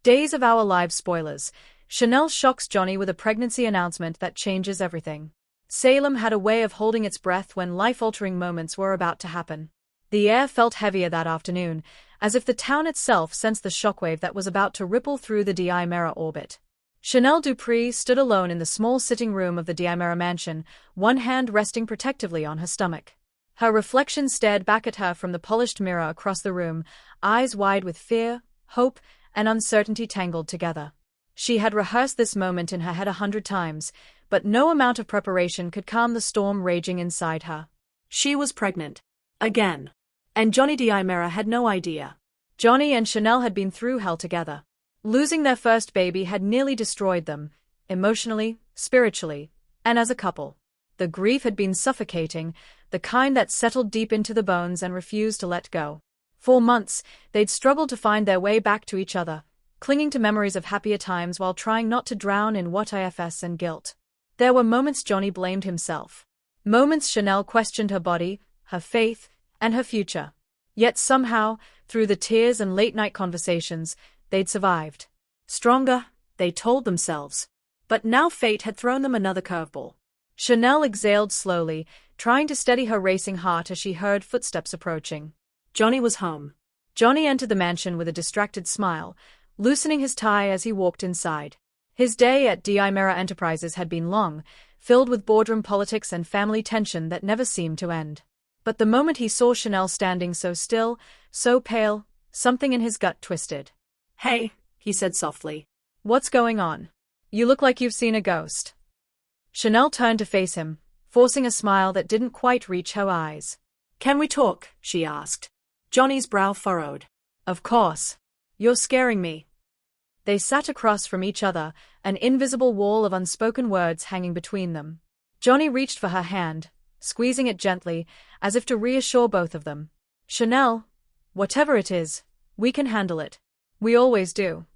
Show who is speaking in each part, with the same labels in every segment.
Speaker 1: Days of Our Lives spoilers. Chanel shocks Johnny with a pregnancy announcement that changes everything. Salem had a way of holding its breath when life-altering moments were about to happen. The air felt heavier that afternoon, as if the town itself sensed the shockwave that was about to ripple through the Diamera orbit. Chanel Dupree stood alone in the small sitting room of the Diamera mansion, one hand resting protectively on her stomach. Her reflection stared back at her from the polished mirror across the room, eyes wide with fear, hope, and uncertainty tangled together. She had rehearsed this moment in her head 100 times, but no amount of preparation could calm the storm raging inside her. She was pregnant. Again. And Johnny Diamera had no idea. Johnny and Chanel had been through hell together. Losing their first baby had nearly destroyed them, emotionally, spiritually, and as a couple. The grief had been suffocating, the kind that settled deep into the bones and refused to let go. For months, they'd struggled to find their way back to each other, clinging to memories of happier times while trying not to drown in what-ifs and guilt. There were moments Johnny blamed himself. Moments Chanel questioned her body, her faith, and her future. Yet somehow, through the tears and late-night conversations, they'd survived. Stronger, they told themselves. But now fate had thrown them another curveball. Chanel exhaled slowly, trying to steady her racing heart as she heard footsteps approaching. Johnny was home. Johnny entered the mansion with a distracted smile, loosening his tie as he walked inside. His day at Diamera Enterprises had been long, filled with boardroom politics and family tension that never seemed to end. But the moment he saw Chanel standing so still, so pale, something in his gut twisted. "Hey," he said softly. "What's going on? You look like you've seen a ghost." Chanel turned to face him, forcing a smile that didn't quite reach her eyes. "Can we talk?" she asked. Johnny's brow furrowed. "Of course. You're scaring me." They sat across from each other, an invisible wall of unspoken words hanging between them. Johnny reached for her hand, squeezing it gently, as if to reassure both of them. "Chanel, whatever it is, we can handle it. We always do."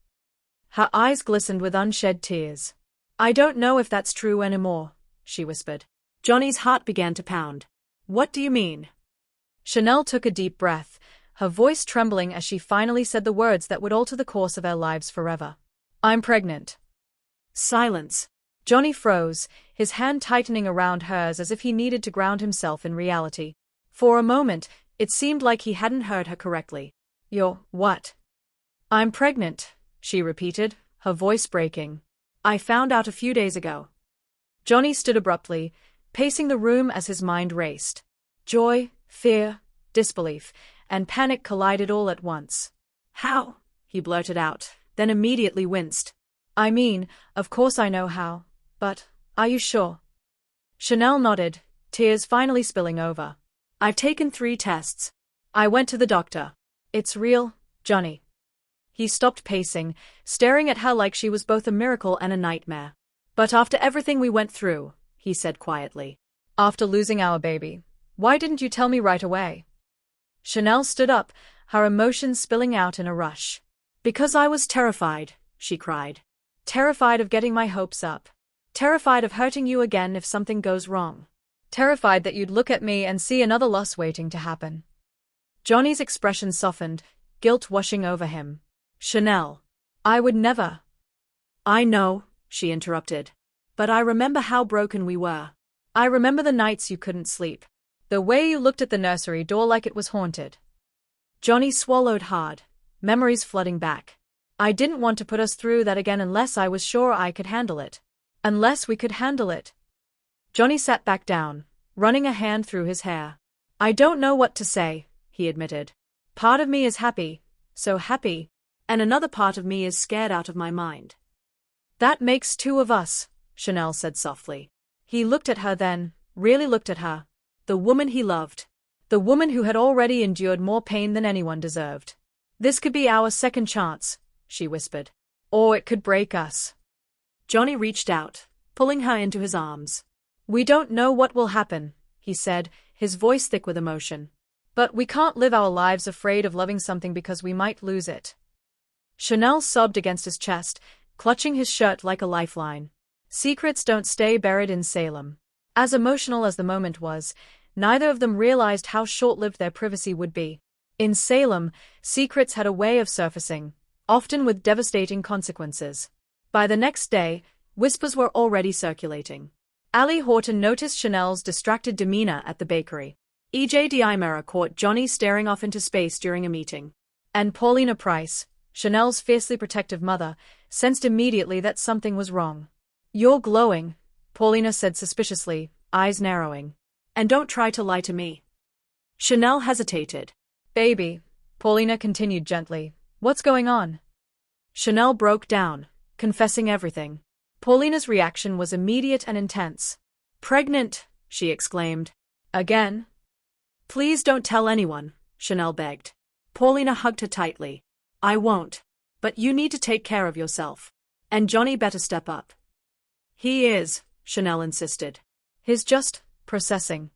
Speaker 1: Her eyes glistened with unshed tears. "I don't know if that's true anymore," she whispered. Johnny's heart began to pound. "What do you mean?" Chanel took a deep breath, her voice trembling as she finally said the words that would alter the course of their lives forever. "I'm pregnant." Silence. Johnny froze, his hand tightening around hers as if he needed to ground himself in reality. For a moment, it seemed like he hadn't heard her correctly. "You're what?" "I'm pregnant," she repeated, her voice breaking. "I found out a few days ago." Johnny stood abruptly, pacing the room as his mind raced. Joy, fear, disbelief, and panic collided all at once. "How?" he blurted out, then immediately winced. "I mean, of course I know how, but are you sure?" Chanel nodded, tears finally spilling over. "I've taken 3 tests. I went to the doctor. It's real, Johnny." He stopped pacing, staring at her like she was both a miracle and a nightmare. "But after everything we went through," he said quietly, "after losing our baby, why didn't you tell me right away?" Chanel stood up, her emotions spilling out in a rush. "Because I was terrified," she cried. "Terrified of getting my hopes up. Terrified of hurting you again if something goes wrong. Terrified that you'd look at me and see another loss waiting to happen." Johnny's expression softened, guilt washing over him. "Chanel, I would never." "I know," she interrupted. "But I remember how broken we were. I remember the nights you couldn't sleep. The way you looked at the nursery door like it was haunted." Johnny swallowed hard, memories flooding back. "I didn't want to put us through that again unless I was sure I could handle it. Unless we could handle it." Johnny sat back down, running a hand through his hair. "I don't know what to say," he admitted. "Part of me is happy, so happy, and another part of me is scared out of my mind." "That makes 2 of us," Chanel said softly. He looked at her then, really looked at her. The woman he loved. The woman who had already endured more pain than anyone deserved. "This could be our second chance," she whispered. "Or it could break us." Johnny reached out, pulling her into his arms. "We don't know what will happen," he said, his voice thick with emotion. "But we can't live our lives afraid of loving something because we might lose it." Chanel sobbed against his chest, clutching his shirt like a lifeline. Secrets don't stay buried in Salem. As emotional as the moment was, neither of them realized how short-lived their privacy would be. In Salem, secrets had a way of surfacing, often with devastating consequences. By the next day, whispers were already circulating. Ali Horton noticed Chanel's distracted demeanor at the bakery. EJ Diamera caught Johnny staring off into space during a meeting. And Paulina Price, Chanel's fiercely protective mother, sensed immediately that something was wrong. "You're glowing," Paulina said suspiciously, eyes narrowing. "And don't try to lie to me." Chanel hesitated. "Baby," Paulina continued gently, "what's going on?" Chanel broke down, confessing everything. Paulina's reaction was immediate and intense. "Pregnant," she exclaimed. "Again?" "Please don't tell anyone," Chanel begged. Paulina hugged her tightly. "I won't. But you need to take care of yourself. And Johnny better step up." "He is," Chanel insisted. "He's just processing."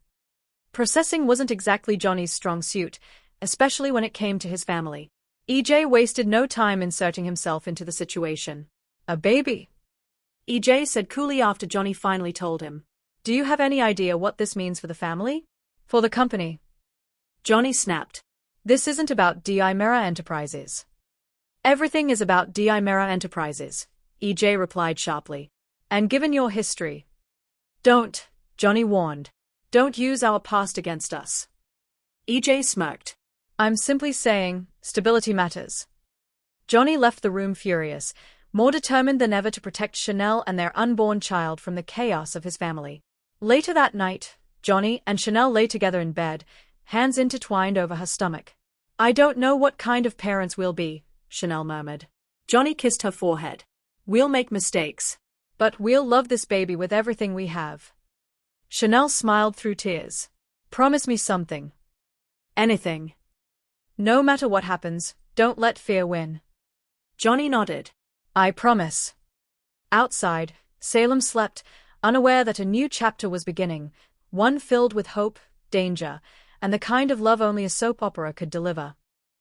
Speaker 1: Processing wasn't exactly Johnny's strong suit, especially when it came to his family. EJ wasted no time inserting himself into the situation. "A baby?" EJ said coolly after Johnny finally told him. "Do you have any idea what this means for the family? For the company?" Johnny snapped. "This isn't about Diamera Enterprises." "Everything is about Diamera Enterprises," EJ replied sharply. "And given your history—" "Don't," Johnny warned. "Don't use our past against us." EJ smirked. "I'm simply saying, stability matters." Johnny left the room furious, more determined than ever to protect Chanel and their unborn child from the chaos of his family. Later that night, Johnny and Chanel lay together in bed, hands intertwined over her stomach. "I don't know what kind of parents we'll be," Chanel murmured. Johnny kissed her forehead. "We'll make mistakes. But we'll love this baby with everything we have." Chanel smiled through tears. "Promise me something." "Anything." "No matter what happens, don't let fear win." Johnny nodded. "I promise." Outside, Salem slept, unaware that a new chapter was beginning, one filled with hope, danger, and the kind of love only a soap opera could deliver.